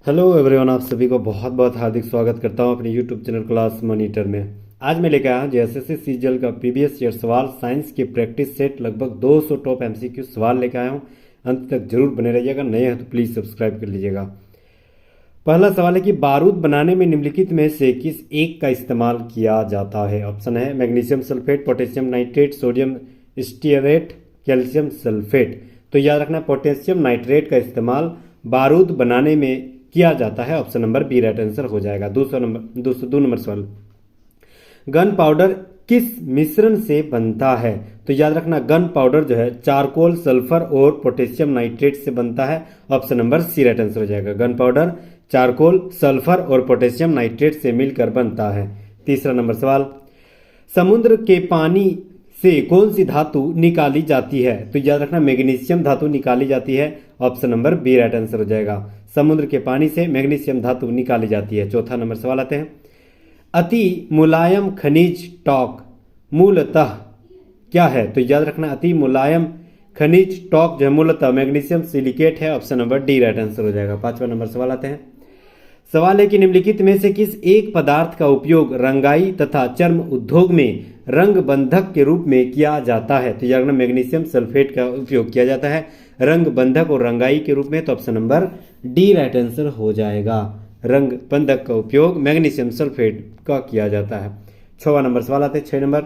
Hello everyone, आप सभी को बहुत बहुत हार्दिक स्वागत करता हूं अपने यूट्यूब चैनल क्लास मॉनिटर में। आज मैं लेकर आया हूं एसएससी सीजीएल का प्रीवियस ईयर सवाल साइंस की प्रैक्टिस सेट, लगभग 200 टॉप एमसीक्यू सवाल लेकर आया हूं। अंत तक जरूर बने रहिएगा, नए हैं तो प्लीज़ सब्सक्राइब कर लीजिएगा। पहला सवाल है कि बारूद बनाने में निम्नलिखित में से किस एक का इस्तेमाल किया जाता है। ऑप्शन है magnesium sulphate, potassium nitrate, sodium stearate, calcium sulphate. तो याद रखना, पोटेशियम नाइट्रेट का इस्तेमाल बारूद बनाने में किया जाता है। Option number B right answer हो जाएगा। 202 नंबर सवाल, गन पाउडर किस मिश्रण से बनता है। तो याद रखना, गन पाउडर जो है चारकोल, सल्फर और पोटेशियम नाइट्रेट से बनता है। Option number C right answer हो जाएगा। गन पाउडर चारकोल, सल्फर और पोटेशियम नाइट्रेट से मिलकर बनता है। तीसरा नंबर सवाल, समुद्र के पानी से कौन सी धातु निकाली जाती है। तो याद रखना, मैग्नीशियम धातु निकाली जाती है। Option number B right answer हो जाएगा। समुद्र के पानी से मैग्नीशियम धातु निकाली जाती है। चौथा नंबर सवाल आते हैं, अति मुलायम खनिज टॉक मूलतः क्या है। तो याद रखना, अति मुलायम खनिज टॉक जो है मूलतः मैग्नीशियम सिलिकेट है। Option number D right answer हो जाएगा। पांचवा नंबर सवाल आते हैं, सवाल है कि निम्नलिखित में से किस एक पदार्थ का उपयोग रंगाई तथा चर्म उद्योग में रंग बंधक के रूप में किया जाता है। तो याद रखना, मैग्नीशियम सल्फेट का उपयोग किया जाता है रंग बंधक और रंगाई के रूप में। तो option number D right answer हो जाएगा। रंग बंधक का उपयोग मैग्नीशियम सल्फेट का किया जाता है। छठवां नंबर सवाल आते हैं। 6 नंबर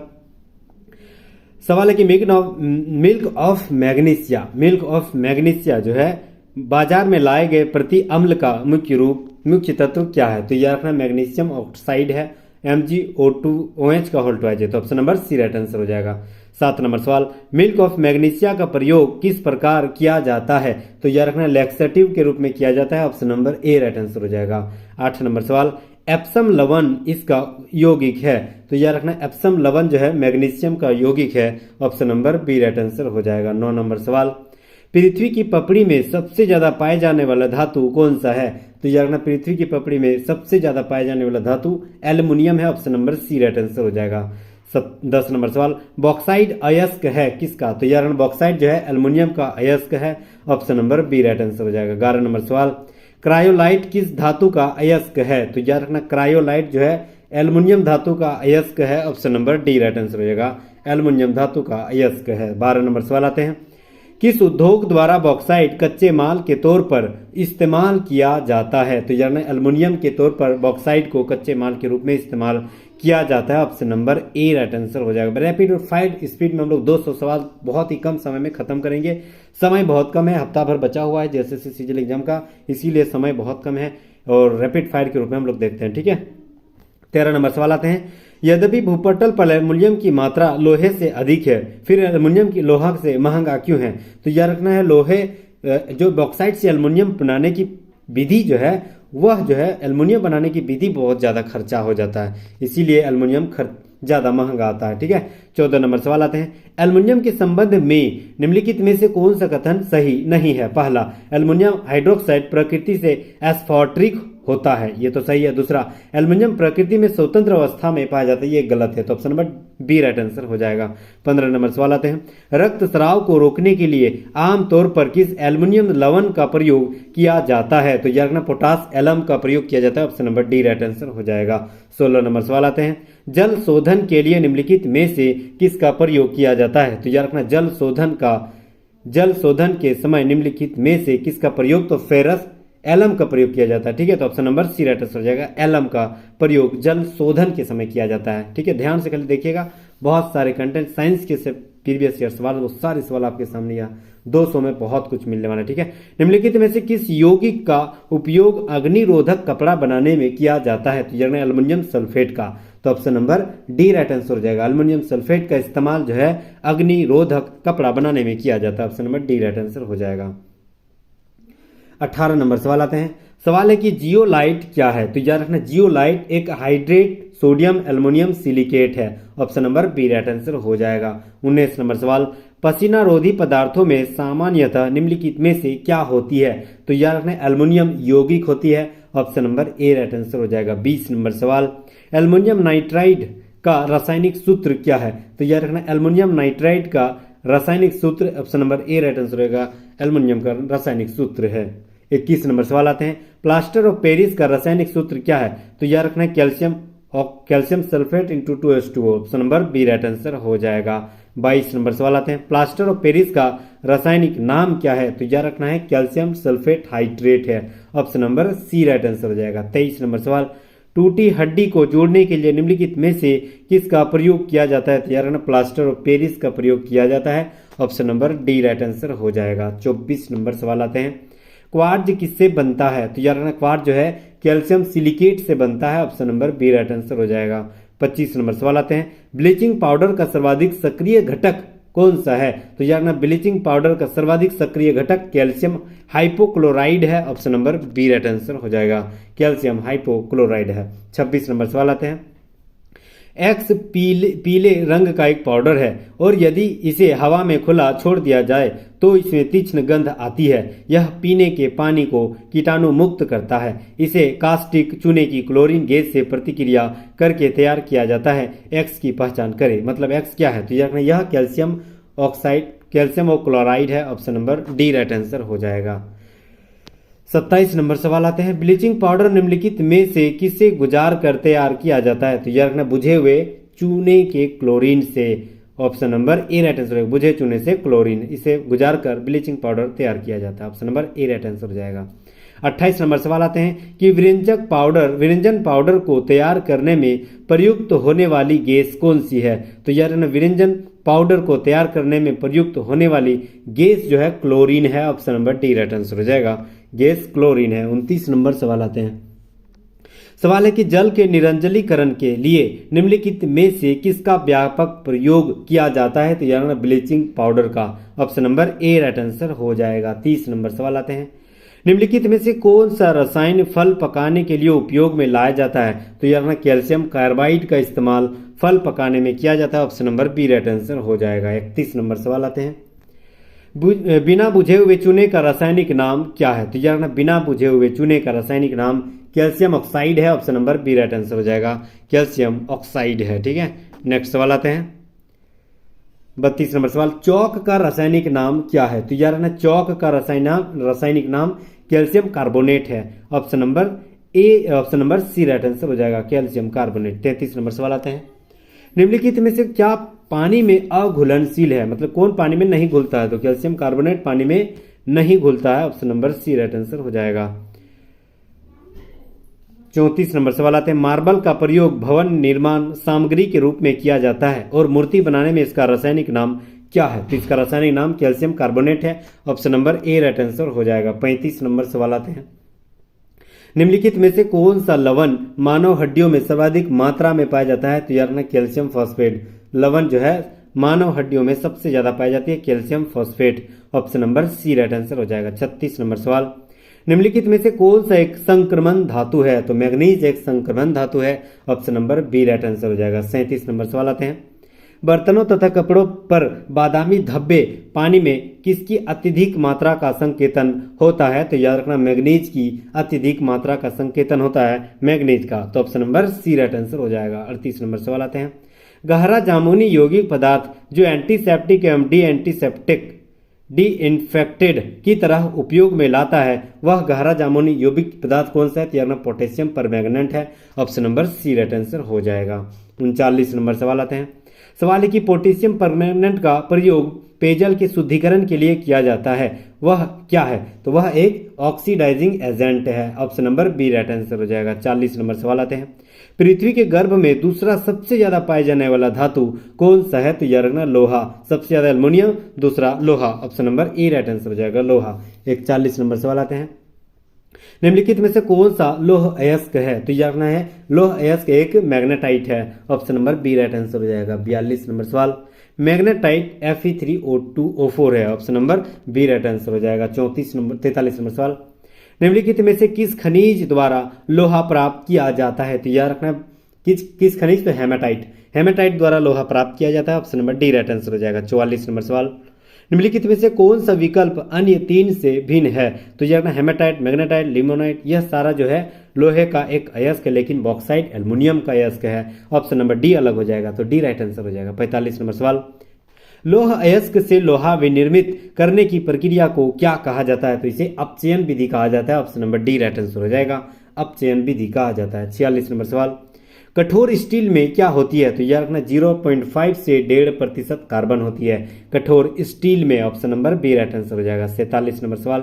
सवाल है कि मिल्क ऑफ मैग्नीशिया जो है बाजार में लाए गए प्रति अम्ल का मुख्य तत्व क्या है। तो यह रखना, मैग्नीशियम ऑक्साइड है, MgO2OH का होल ट्वाइस है। तो option number C right answer हो जाएगा। 7 नंबर सवाल, मिल्क ऑफ मैग्नीशिया का प्रयोग किस प्रकार किया जाता है। तो यह रखना, लैक्सेटिव के रूप में किया जाता है। Option number A right answer हो जाएगा। 8 नंबर सवाल, एप्सम लवण इसका यौगिक है। तो यह रखना, एप्सम लवण जो है मैग्नीशियम का यौगिक है। Option number B right answer हो जाएगा। 9 नंबर सवाल, पृथ्वी की पपड़ी में सबसे ज्यादा पाए जाने वाला धातु कौन सा है। तो याद रखना, पृथ्वी की पपड़ी में सबसे ज्यादा पाए जाने वाला धातु एल्युमिनियम है। Option number C right answer हो जाएगा। 10 नंबर सवाल, बॉक्साइड अयस्क है किसका। तो याद रखना, बॉक्साइड जो है एल्युमिनियम का अयस्क है। Option number B right answer हो जाएगा। 11 नंबर सवाल, क्रायोलाइट किस धातु का अयस्क है। तो याद रखना, क्रायोलाइट जो है एल्युमिनियम धातु का अयस्क है। Option number D right answer हो जाएगा। एल्युमिनियम धातु का अयस्क है। 12 नंबर सवाल आते हैं, किस उद्योग द्वारा बॉक्साइट कच्चे माल के तौर पर इस्तेमाल किया जाता है। तो यानी एल्युमिनियम के तौर पर बॉक्साइट को कच्चे माल के रूप में इस्तेमाल किया जाता है। Option number A right answer हो जाएगा। रैपिड और फाइट स्पीड में हम लोग 200 सवाल बहुत ही कम समय में खत्म करेंगे। समय बहुत कम है, हफ्ता भर बचा हुआ है एसएससी सीजीएल एग्जाम का, इसीलिए समय बहुत कम है और रैपिड फायर के रूप में हम लोग देखते हैं। ठीक है। 13 नंबर सवाल आते हैं, यद्यपि भूपटल पर एल्युमिनियम की मात्रा लोहे से अधिक है, फिर एल्युमिनियम की लोहा से महंगा क्यों है। तो यह रखना है, लोहे जो बॉक्साइट से एल्युमिनियम बनाने की विधि जो है वह जो है एल्युमिनियम बनाने की विधि बहुत ज़्यादा खर्चा हो जाता है, इसीलिए एल्युमिनियम ज़्यादा महंगा आता है। ठीक है। 14 नंबर सवाल आते हैं, एल्युमिनियम के संबंध में निम्नलिखित में से कौन सा कथन सही नहीं है। पहला, एल्युमिनियम हाइड्रोक्साइड प्रकृति से एस्फॉर्ट्रिक होता है, ये तो सही है। दूसरा, एल्युमिनियम प्रकृति में स्वतंत्र अवस्था में पाया जाता है, ये गलत है। तो option number B right answer हो जाएगा। 15 नंबर सवाल आते हैं, रक्त स्राव को रोकने के लिए आमतौर पर किस एल्युमिनियम लवण का प्रयोग किया जाता है। तो यह रखना, पोटास एलम का प्रयोग किया जाता है। Option number D right answer हो जाएगा। 16 नंबर सवाल आते हैं, जल शोधन के लिए निम्नलिखित में से किसका प्रयोग किया जाता है। तो यह रखना, जल शोधन के समय निम्नलिखित में से किसका प्रयोग, तो फेरस एलम का प्रयोग किया जाता है। ठीक है। तो option number C right answer हो जाएगा। एलम का प्रयोग जल शोधन के समय किया जाता है। ठीक है। ध्यान से खाली देखिएगा, बहुत सारे कंटेंट साइंस के से प्रीवियस ईयर सवाल, वो सारे सवाल आपके सामने यहाँ 200 में बहुत कुछ मिलने वाला है। ठीक है। निम्नलिखित में से किस यौगिक का उपयोग अग्निरोधक कपड़ा बनाने में किया जाता है। तो यानी एल्युमिनियम सल्फेट का। तो option number D right answer हो जाएगा। एल्युमिनियम सल्फेट का इस्तेमाल जो है अग्निरोधक कपड़ा बनाने में किया जाता है। Option number D right answer हो जाएगा। 18 नंबर सवाल आते हैं, सवाल है कि जियोलाइट क्या है। तो याद रखना, जियोलाइट एक हाइड्रेट सोडियम एल्युमिनियम सिलिकेट है। Option number B right answer हो जाएगा। 19 नंबर सवाल, पसीना रोधी पदार्थों में सामान्यतः निम्नलिखित में से क्या होती है। तो याद रखना, एल्युमिनियम यौगिक होती है। Option number A right answer हो जाएगा। 20 नंबर सवाल, एल्युमिनियम नाइट्राइड का रासायनिक सूत्र क्या है। तो याद रखना, एल्युमिनियम नाइट्राइड का रासायनिक सूत्र option number A right answer रहेगा। एल्युमिनियम का रासायनिक सूत्र है 21 नंबर सवाल आते हैं, प्लास्टर ऑफ पेरिस का रासायनिक सूत्र क्या है? तो याद रखना है calcium sulphate into 2H2O। Option number B right answer हो जाएगा। 22 नंबर सवाल आते हैं, प्लास्टर ऑफ पेरिस का रासायनिक नाम क्या है? तो याद रखना है कैल्शियम सल्फेट हाइड्रेट है। Option number C right answer हो जाएगा। 23 नंबर सवाल, टूटी हड्डी को जोड़ने के लिए निम्नलिखित में से किसका प्रयोग किया जाता है? तो याद रखना प्लास्टर ऑफ पेरिस का प्रयोग किया जाता है। Option number D right answer हो जाएगा। 24 नंबर सवाल आते हैं, क्वार्ज किससे बनता है? तो याद रखना क्वार्ज जो है कैल्शियम सिलिकेट से बनता है। Option number B right answer हो जाएगा। 25 नंबर सवाल आते हैं, ब्लीचिंग पाउडर का सर्वाधिक सक्रिय घटक कौन सा है? तो याद रखना ब्लीचिंग पाउडर का सर्वाधिक सक्रिय घटक कैल्शियम हाइपोक्लोराइड है। Option number B right answer हो जाएगा, कैल्शियम हाइपोक्लोराइड है। 26 नंबर सवाल आते हैं, एक्स पीले रंग का एक पाउडर है और यदि इसे हवा में खुला छोड़ दिया जाए तो इसमें तीक्ष्ण गंध आती है। यह पीने के पानी को कीटाणु मुक्त करता है। इसे कास्टिक चूने की क्लोरीन गैस से प्रतिक्रिया करके तैयार किया जाता है। एक्स की पहचान करें। मतलब एक्स क्या है? तो यह कैल्शियम क्लोराइड है। Option number D right answer हो जाएगा। 27 नंबर सवाल आते हैं, ब्लीचिंग पाउडर निम्नलिखित में से किससे गुजार कर तैयार किया जाता है? तो यह रखना बुझे हुए चूने के क्लोरीन से। Option number A right answer है, बुझे चूने से क्लोरीन, इसे गुजार कर ब्लीचिंग पाउडर तैयार किया जाता है। Option number A right answer हो जाएगा। 28 नंबर सवाल आते हैं कि विरंजन पाउडर को तैयार करने में प्रयुक्त होने वाली गैस कौन सी है? तो यार विरंजन पाउडर को तैयार करने में प्रयुक्त होने वाली गैस जो है क्लोरीन है। Option number D right answer हो जाएगा, गैस क्लोरीन है। 29 नंबर सवाल आते हैं, सवाल है कि जल के निरंजलीकरण के लिए निम्नलिखित में से किसका व्यापक प्रयोग किया जाता है? तो यार ब्लीचिंग पाउडर का। Option number A right answer हो जाएगा। 30 नंबर सवाल आते हैं, निम्नलिखित में से कौन सा रसायन फल पकाने के लिए उपयोग में लाया जाता है? तो यार कैल्शियम कार्बाइड का इस्तेमाल फल पकाने में किया जाता है। Option number B right answer हो जाएगा। 31 नंबर सवाल आते हैं, बिना बुझे हुए चूने का रासायनिक नाम क्या है? तो यार बिना बुझे हुए चूने का रासायनिक नाम कैल्शियम ऑक्साइड है। Option number B right answer हो जाएगा, कैल्शियम ऑक्साइड है। ठीक है, नेक्स्ट सवाल आते हैं, 32 नंबर सवाल, चौक का रासायनिक नाम क्या है? तो यार चौक का रासायनिक नाम कैल्शियम कार्बोनेट है। Option number C right answer हो जाएगा, कैल्शियम कार्बोनेट। 33 नंबर सवाल आते हैं, निम्नलिखित में से क्या पानी में अघुलनशील है? मतलब कौन पानी में नहीं घुलता है? तो कैल्शियम कार्बोनेट पानी में नहीं घुलता है। Option number C right answer हो जाएगा। 34 नंबर सवाल आते हैं, मार्बल का प्रयोग भवन निर्माण सामग्री के रूप में किया जाता है और मूर्ति बनाने में इसका रासायनिक नाम क्या है? तो इसका रासायनिक नाम कैल्शियम कार्बोनेट है। Option number A right answer हो जाएगा। 35 नंबर सवाल आते हैं, निम्नलिखित में से कौन सा लवण मानव हड्डियों में सर्वाधिक मात्रा में पाया जाता है? तो यार कैल्शियम फॉस्फेट लवण जो है मानव हड्डियों में सबसे ज्यादा पाई जाती है, calcium phosphate. Option number C right answer हो जाएगा। 36 नंबर सवाल, निम्नलिखित में से कौन सा एक संक्रमण धातु है? तो मैग्नीज एक संक्रमण धातु है। Option number B right answer हो जाएगा। 37 नंबर सवाल आते हैं, बर्तनों तथा कपड़ों पर बादामी धब्बे पानी में किसकी अत्यधिक मात्रा का संकेतन होता है? तो याद रखना मैग्नीज की अत्यधिक मात्रा का संकेतन होता है, मैग्नीज का। तो option number C right answer हो जाएगा। 38 नंबर सवाल आते हैं, गहरा जामुनी यौगिक पदार्थ जो एंटीसेप्टिक एवं डी इन्फेक्टेड की तरह उपयोग में लाता है, वह गहरा जामुनी यौगिक पदार्थ कौन सा है? तो यार पोटेशियम परमैंगनेट है। Option number C right answer हो जाएगा। 39 नंबर सवाल आते हैं, सवाल है कि पोटेशियम परमैंगनेट का प्रयोग पेयजल के शुद्धिकरण के लिए किया जाता है, वह क्या है? तो वह एक ऑक्सीडाइजिंग एजेंट है। Option number B right answer हो जाएगा। 40 नंबर सवाल आते हैं, पृथ्वी के गर्भ में दूसरा सबसे ज्यादा पाए जाने वाला धातु कौन सा है? तो यार लोहा, सबसे ज्यादा एल्युमिनियम, दूसरा लोहा। Option number A right answer हो जाएगा, लोहा। 41 नंबर सवाल आते हैं, निम्नलिखित में से कौन सा लौह अयस्क है? तो याद रखना है लौह अयस्क एक मैग्नेटाइट है। Option number B right answer हो जाएगा। 42 नंबर सवाल, मैग्नेटाइट Fe3O2O4 है। Option number B right answer हो जाएगा। 43 नंबर सवाल, निम्नलिखित में से किस खनिज द्वारा लोहा प्राप्त किया जाता है? तो याद रखना किस खनिज? तो हेमेटाइट द्वारा लोहा प्राप्त किया जाता है। Option number D right answer हो जाएगा। 44 नंबर सवाल, निम्नलिखित में से कौन सा विकल्प अन्य तीन से भिन्न है? तो यह हेमेटाइट, मैग्नेटाइट, लिमोनाइट, यह सारा जो है लोहे का एक अयस्क है, लेकिन बॉक्साइट एल्युमिनियम का अयस्क है। ऑप्शन नंबर डी अलग हो जाएगा, तो डी राइट आंसर हो जाएगा। 45 नंबर सवाल, लौह अयस्क से लोहा विनिर्मित करने की प्रक्रिया को क्या कहा जाता है? तो इसे अपचयन विधि कहा जाता है। Option number D right answer हो जाएगा, अपचयन विधि कहा जाता है। 46 नंबर सवाल, कठोर स्टील में क्या होती है? तो याद रखना 0.5 से 1.5% कार्बन होती है कठोर स्टील में। Option number B right answer हो जाएगा। 47 नंबर सवाल,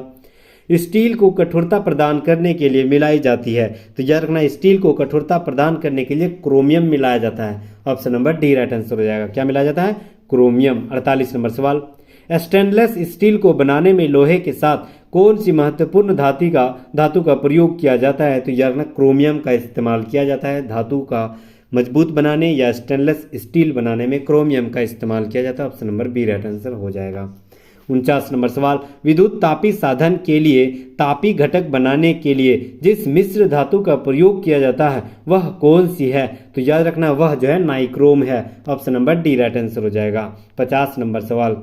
स्टील को कठोरता प्रदान करने के लिए मिलाई जाती है। तो याद रखना स्टील को कठोरता प्रदान करने के लिए क्रोमियम मिलाया जाता है। Option number D right answer हो जाएगा। क्या मिलाया जाता है? क्रोमियम। 48 नंबर सवाल, स्टेनलेस स्टील को बनाने में लोहे के साथ कौन सी महत्वपूर्ण धातु का प्रयोग किया जाता है? तो याद रखना क्रोमियम का इस्तेमाल किया जाता है। धातु का मजबूत बनाने या स्टेनलेस स्टील बनाने में क्रोमियम का इस्तेमाल किया जाता है। Option number B right answer हो जाएगा। 49 नंबर सवाल, विद्युत तापी साधन के लिए तापी घटक बनाने के लिए जिस मिश्र धातु का प्रयोग किया जाता है वह कौन सी है? तो याद रखना वह जो है नाइक्रोम है। Option number D right answer हो जाएगा। 50 नंबर सवाल,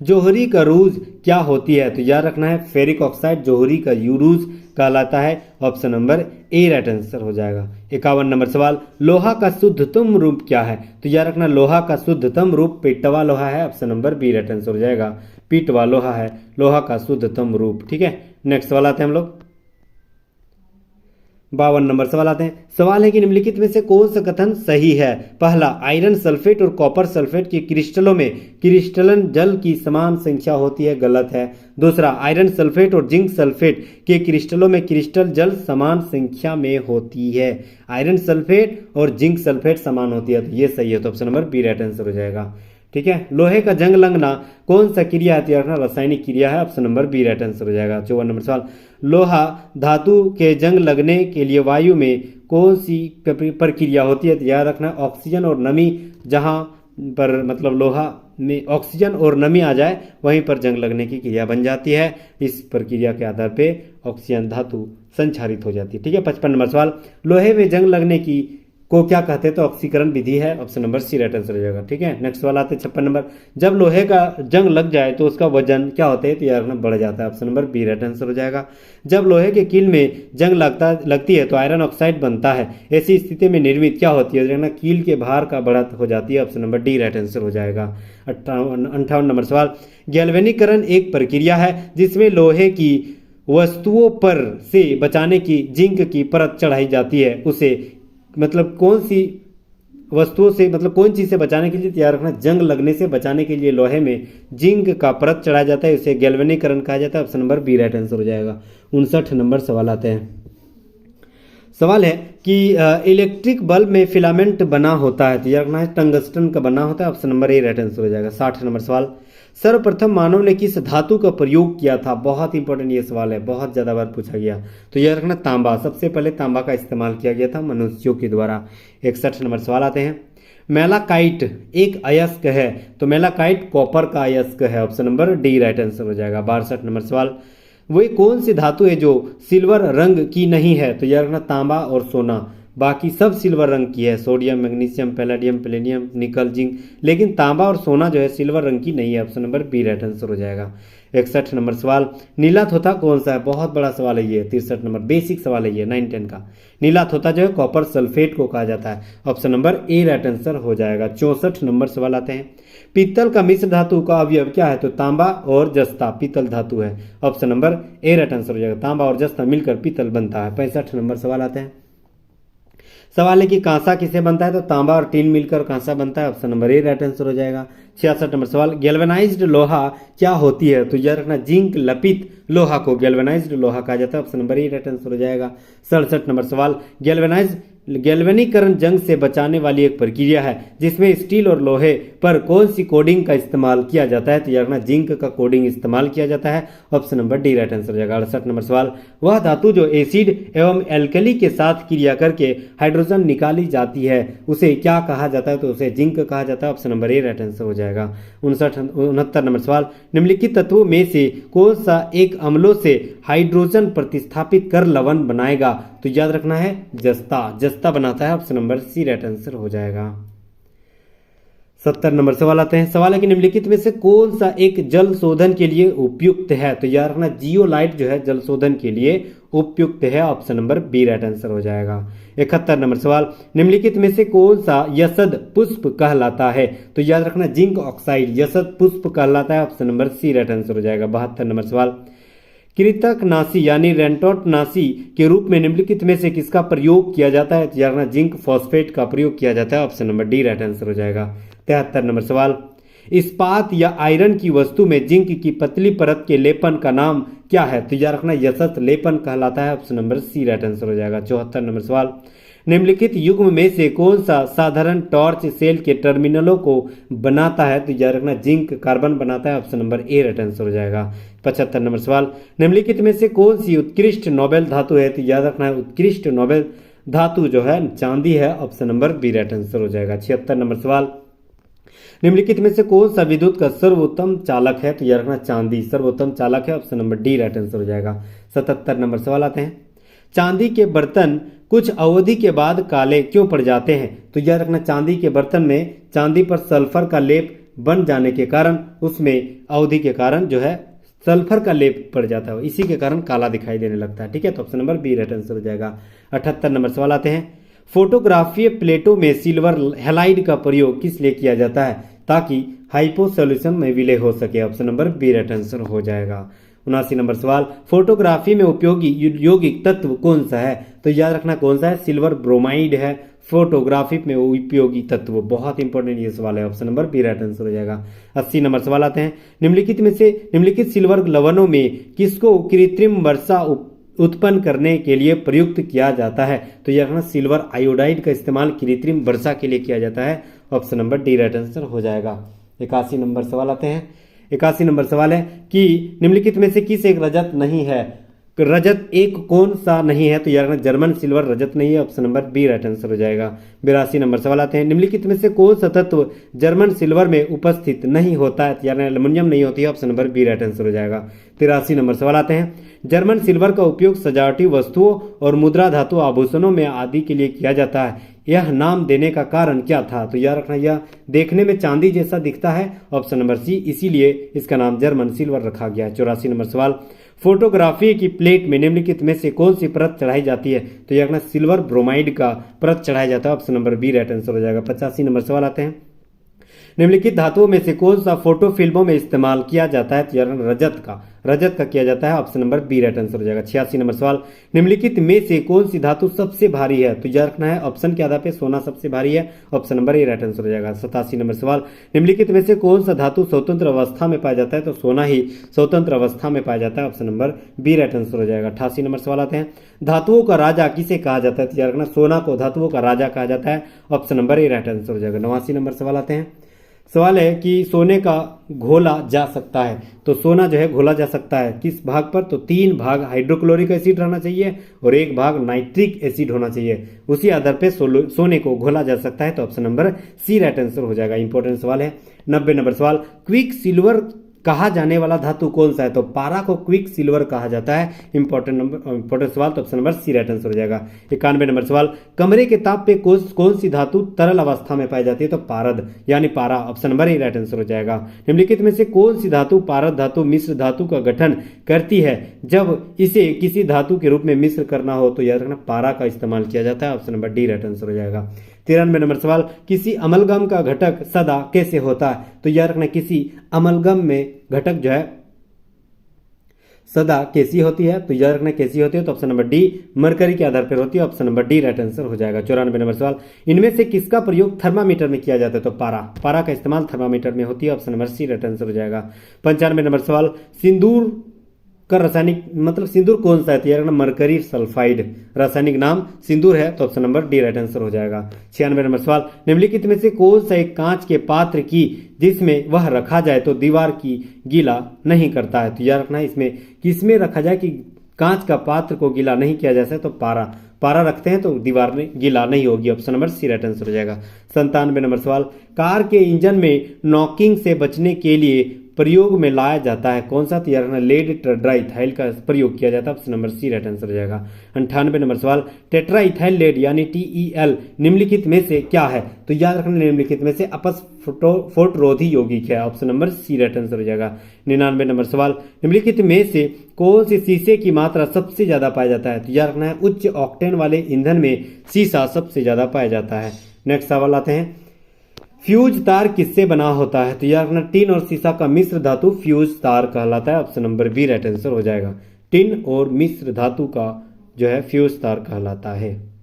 जौहरी का रूज क्या होती है? तो याद रखना है फेरिक ऑक्साइड जौहरी का यूरूज कहलाता है। Option number A right answer हो जाएगा। 51 नंबर सवाल, लोहा का शुद्धतम रूप क्या है? तो याद रखना लोहा का शुद्धतम रूप पीटवा लोहा है। Option number B right answer हो जाएगा। पीटवा लोहा है लोहा का शुद्धतम रूप। ठीक है, नेक्स्ट सवाल आते हैं हम लोग। 52 नंबर सवाल आते हैं। सवाल है कि निम्नलिखित में से कौन सा कथन सही है? पहला, आयरन सल्फेट और कॉपर सल्फेट के क्रिस्टलों में क्रिस्टलन जल की समान संख्या होती है। गलत है। दूसरा, आयरन सल्फेट और जिंक सल्फेट के क्रिस्टलों में क्रिस्टल जल समान संख्या में होती है। आयरन सल्फेट और जिंक सल्फेट समान होती है, तो ये सही है। तो option number B right answer हो जाएगा। ठीक है, लोहे का जंग लगना कौन सा क्रिया है? रासायनिक क्रिया है। Option number B right answer हो जाएगा। 54 नंबर सवाल, लोहा धातु के जंग लगने के लिए वायु में कौन सी प्रक्रिया होती है? तो याद रखना ऑक्सीजन और नमी, जहां पर मतलब लोहा में ऑक्सीजन और नमी आ जाए वहीं पर जंग लगने की क्रिया बन जाती है। इस प्रक्रिया के आधार पे ऑक्सीजन धातु संचारित हो जाती है। ठीक है, 55 नंबर सवाल, लोहे में जंग लगने की को क्या कहते हैं? तो ऑक्सीकरण विधि है। Option number C right answer हो जाएगा। ठीक है, नेक्स्ट सवाल आते हैं 56 नंबर, जब लोहे का जंग लग जाए तो उसका वजन क्या होता है? तो यार बढ़ जाता है। Option number B right answer हो जाएगा। जब लोहे के कील में जंग लगती है तो आयरन ऑक्साइड बनता है। ऐसी स्थिति में निर्मित क्या होती है? कील के भार का बढ़त हो जाती है। Option number D right answer हो जाएगा। 58 नंबर सवाल, गैल्वेनीकरण एक प्रक्रिया है जिसमें लोहे की वस्तुओं पर से बचाने की जिंक की परत चढ़ाई जाती है। उसे मतलब कौन सी वस्तुओं से मतलब कौन चीज से बचाने के लिए? तैयार रखना जंग लगने से बचाने के लिए लोहे में जिंक का परत चढ़ाया जाता है, उसे गैल्वेनीकरण कहा जाता है। Option number B right answer हो जाएगा। 59 नंबर सवाल आते हैं। सवाल है कि इलेक्ट्रिक बल्ब में फिलामेंट बना होता है, तो यह रखना है टंगस्टन का बना होता है। Option number A right answer हो जाएगा। 60 नंबर सवाल, सर्वप्रथम मानव ने किस धातु का प्रयोग किया था? बहुत इंपॉर्टेंट ये सवाल है, बहुत ज्यादा बार पूछा गया। तो यह रखना तांबा, सबसे पहले तांबा का इस्तेमाल किया गया था मनुष्यों के द्वारा। 61 नंबर सवाल आते हैं। मेलाकाइट एक अयस्क है, तो मेलाकाइट कॉपर का अयस्क है। Option number D right answer हो जाएगा। 62 नंबर सवाल, वही कौन सी धातु है जो सिल्वर रंग की नहीं है? तो यह रखना तांबा और सोना, बाकी सब सिल्वर रंग की है। सोडियम, मैग्नीशियम, पैलेडियम, प्लेटिनम, निकल, जिंक, लेकिन तांबा और सोना जो है सिल्वर रंग की नहीं है। Option number B right answer हो जाएगा। 61 नंबर सवाल, नीला थोथा कौन सा है? बहुत बड़ा सवाल है ये। 63 नंबर बेसिक सवाल है ये 9-10 का। नीला थोथा जो है कॉपर सल्फेट को कहा जाता है। Option number A right answer हो जाएगा। 64 नंबर सवाल आते हैं। पीतल का मिश्र धातु का अवयव क्या है? तो तांबा और जस्ता पीतल धातु है। Option number A right answer हो जाएगा। तांबा और जस्ता मिलकर पीतल बनता है। 65 नंबर सवाल आते हैं। सवाल है कि कांसा किसे बनता है? तो तांबा और टीन मिलकर कांसा बनता है। Option number A right answer हो जाएगा। 66 नंबर सवाल, गैल्वेनाइज्ड लोहा क्या होती है? तो यह रखना जिंक लपित लोहा को गैल्वेनाइज्ड लोहा कहा जाता है। Option number A right answer हो जाएगा। 67 नंबर सवाल, गैल्वेनीकरण जंग से बचाने वाली एक प्रक्रिया है जिसमें स्टील और लोहे पर कौन सी कोडिंग का इस्तेमाल किया जाता है? तो यह रखना जिंक का कोडिंग इस्तेमाल किया जाता है। Option number D right answer हो जाएगा। 68 नंबर सवाल, वह धातु जो एसिड एवं एल्कली के साथ क्रिया करके हाइड्रोजन निकाली जाती है उसे क्या कहा जाता है? तो उसे जिंक कहा जाता है। Option number A right answer हो जाएगा। 69 नंबर सवाल, निम्नलिखित तत्वों में से कौन सा एक अम्लों से हाइड्रोजन प्रतिस्थापित कर लवण बनाएगा? तो याद रखना है जस्ता बनाता है। Option number C right answer हो जाएगा। 70 नंबर सवाल आते हैं। सवाल है कि निम्नलिखित में से कौन सा एक जल शोधन के लिए उपयुक्त है? तो याद रखना जियोलाइट जो है जल शोधन के लिए उपयुक्त है। Option number B right answer हो जाएगा। 71 नंबर सवाल, निम्नलिखित में से कौन सा यशद पुष्प कहलाता है? तो याद रखना जिंक ऑक्साइड यशद पुष्प कहलाता है। Option number C right answer हो जाएगा। 72 नंबर सवाल, कृतकनाशी यानी रेंटोटनाशी के रूप में निम्नलिखित में से किसका प्रयोग किया जाता है? तो याद रखना जिंक फॉस्फेट का प्रयोग किया जाता है। Option number D right answer हो जाएगा। 73 नंबर सवाल, इस्पात या आयरन की वस्तु में जिंक की पतली परत के लेपन का नाम क्या है? तो याद रखना यशत लेपन कहलाता है। Option number C right answer हो जाएगा। 74 नंबर सवाल, निम्नलिखित युग्म में से कौन सा साधारण टॉर्च सेल के टर्मिनलों को बनाता है? तो याद रखना जिंक कार्बन बनाता है। Option number A right answer हो जाएगा। 75 नंबर सवाल, निम्नलिखित में से कौन सी उत्कृष्ट नोबेल धातु है? तो याद रखना उत्कृष्ट नोबेल धातु जो है चांदी है। Option number B right answer हो जाएगा। 76 नंबर सवाल, निम्नलिखित में से कौन सा विद्युत का सर्वोत्तम चालक है? तो याद रखना चांदी सर्वोत्तम चालक है। Option number D right answer हो जाएगा। 77 नंबर सवाल आते हैं। चांदी के बर्तन कुछ अवधि के बाद काले क्यों पड़ जाते हैं? तो याद रखना चांदी के बर्तन में चांदी पर सल्फर का लेप बन जाने के कारण उसमें अवधि के कारण जो है सल्फर का लेप पड़ जाता है, इसी के कारण काला दिखाई देने लगता है। ठीक है, तो option number B right answer हो जाएगा। 78 नंबर सवाल आते हैं। फोटोग्राफी प्लेटों में सिल्वर हैलाइड का प्रयोग किस लिए किया जाता है? ताकि हाइपो सॉल्यूशन में विलय हो सके। Option number B right answer हो जाएगा। 79 नंबर सवाल, फोटोग्राफी में उपयोगी यौगिक तत्व कौन सा है? तो याद रखना कौन सा है, सिल्वर ब्रोमाइड है फोटोग्राफी में उपयोगी तत्व। बहुत इंपॉर्टेंट ये सवाल है। Option number B right answer हो जाएगा। 80 नंबर सवाल आते हैं। निम्नलिखित सिल्वर लवणों में किसको कृत्रिम वर्षा उत्पन्न करने के लिए प्रयुक्त किया जाता है? तो यह रखना सिल्वर आयोडाइड का इस्तेमाल कृत्रिम वर्षा के लिए किया जाता है। Option number D right answer हो जाएगा। 81 नंबर सवाल आते हैं। 81 नंबर सवाल है कि निम्नलिखित में से किस एक रजत नहीं है? रजत एक कौन सा नहीं है? तो यार जर्मन सिल्वर रजत नहीं है। Option number B right answer हो जाएगा। 82 नंबर सवाल आते हैं। निम्नलिखित में से कौन सा तत्व जर्मन सिल्वर में उपस्थित नहीं होता है? यार एल्युमिनियम नहीं होती है। Option number B right answer हो जाएगा। 83 नंबर सवाल आते हैं। जर्मन सिल्वर का उपयोग सजावटी वस्तुओं और मुद्रा धातु आभूषणों में आदि के लिए किया जाता है। यह नाम देने का कारण क्या था? तो याद रखना यह देखने में चांदी जैसा दिखता है। ऑप्शन नंबर सी, इसीलिए इसका नाम जर्मन सिल्वर रखा गया। 84 नंबर सवाल, फोटोग्राफी की प्लेट में निम्नलिखित में से कौन सी परत चढ़ाई जाती है? तो यह रखना सिल्वर ब्रोमाइड का परत चढ़ाया जाता है। Option number B right answer हो जाएगा। 85 नंबर सवाल आते हैं। निम्नलिखित धातुओं में से कौन सा फोटो फिल्मों में इस्तेमाल किया जाता है? तो रजत का किया जाता है। Option number B right answer हो जाएगा। 86 नंबर सवाल, निम्नलिखित में से कौन सी धातु सबसे भारी है? तो याद रखना है ऑप्शन के आधार पर सोना सबसे भारी है। Option number A right answer हो जाएगा। 87 नंबर सवाल, निम्नलिखित में से कौन सा धातु स्वतंत्र अवस्था में पाया जाता है? तो सोना ही स्वतंत्र अवस्था में पाया जाता है। Option number B right answer हो जाएगा। 88 नंबर सवाल आते हैं। धातुओं का राजा किसे कहा जाता है? तो याद रखना सोना को धातुओं का राजा कहा जाता है। Option number A right answer हो जाएगा। 89 नंबर सवाल आते हैं। सवाल है कि सोने का घोला जा सकता है, तो सोना जो है घोला जा सकता है किस भाग पर? तो 3 भाग हाइड्रोक्लोरिक एसिड रहना चाहिए और 1 भाग नाइट्रिक एसिड होना चाहिए। उसी आधार पे सोने को घोला जा सकता है। तो option number C right answer हो जाएगा। इंपॉर्टेंट सवाल है। 90 नंबर सवाल, क्विक सिल्वर कहा जाने वाला धातु कौन सा है? तो पारा को क्विक सिल्वर कहा जाता है। इंपॉर्टेंट सवाल, तो option number C right answer हो जाएगा। 91 नंबर सवाल, कमरे के ताप पे कौन सी धातु तरल अवस्था में पाई जाती है? तो पारद यानी पारा। Option number A right answer हो जाएगा। निम्नलिखित में से कौन सी धातु पारद धातु मिश्र धातु का गठन करती है जब इसे किसी धातु के रूप में मिश्र करना हो? तो याद रखना पारा का इस्तेमाल किया जाता है। Option number D right answer हो जाएगा। 93 नंबर सवाल, किसी अमलगम का घटक सदा कैसे होता है? तो याद रखना किसी अमलगम में घटक जो है सदा कैसी होती है? तो याद रखना कैसी होती है? तो ऑप्शन नंबर डी मरकरी के आधार पर होती है। Option number D right answer हो जाएगा। 94 नंबर सवाल, इनमें से किसका प्रयोग थर्मामीटर में किया जाता है? तो पारा का इस्तेमाल थर्मामीटर में होती है। Option number C right answer हो जाएगा। 95 नंबर सवाल, सिंदूर का रासायनिक मतलब सिंदूर कौन सा है? तो यार मरकरी सल्फाइड रासायनिक नाम सिंदूर है। तो option number D right answer हो जाएगा। 96 नंबर सवाल, निम्नलिखित में से कौन सा एक कांच के पात्र की जिसमें वह रखा जाए तो दीवार की गीला नहीं करता है? तो याद रखना इसमें किसमें रखा जाए कि कांच का पात्र को गीला नहीं किया जा सकता? तो पारा रखते हैं तो दीवार में गीला नहीं होगी। Option number C right answer हो जाएगा। 97 नंबर सवाल, कार के इंजन में नॉकिंग से बचने के लिए प्रयोग में लाया जाता है? कौन सा? तो याद रखना लेड टेट्राइथाइल का प्रयोग किया जाता है। Option number C right answer हो जाएगा। 98 नंबर सवाल, टेट्राइथाइल लेड यानी TEL निम्नलिखित में से क्या है? तो याद रखना निम्नलिखित में से अपस्फोटरोधी यौगिक है। Option number C right answer हो जाएगा। 99 नंबर सवाल, निम्नलिखित में से कौन सी शीशे की मात्रा सबसे ज्यादा पाया जाता है? तो याद रखना है उच्च ऑक्टेन वाले ईंधन में शीशा सबसे ज्यादा पाया जाता है। नेक्स्ट सवाल आते हैं, फ्यूज तार किससे बना होता है? तो याद रखना टिन और सीसा का मिश्र धातु फ्यूज तार कहलाता है। Option number B right answer हो जाएगा। टिन और मिश्र धातु का जो है फ्यूज तार कहलाता है।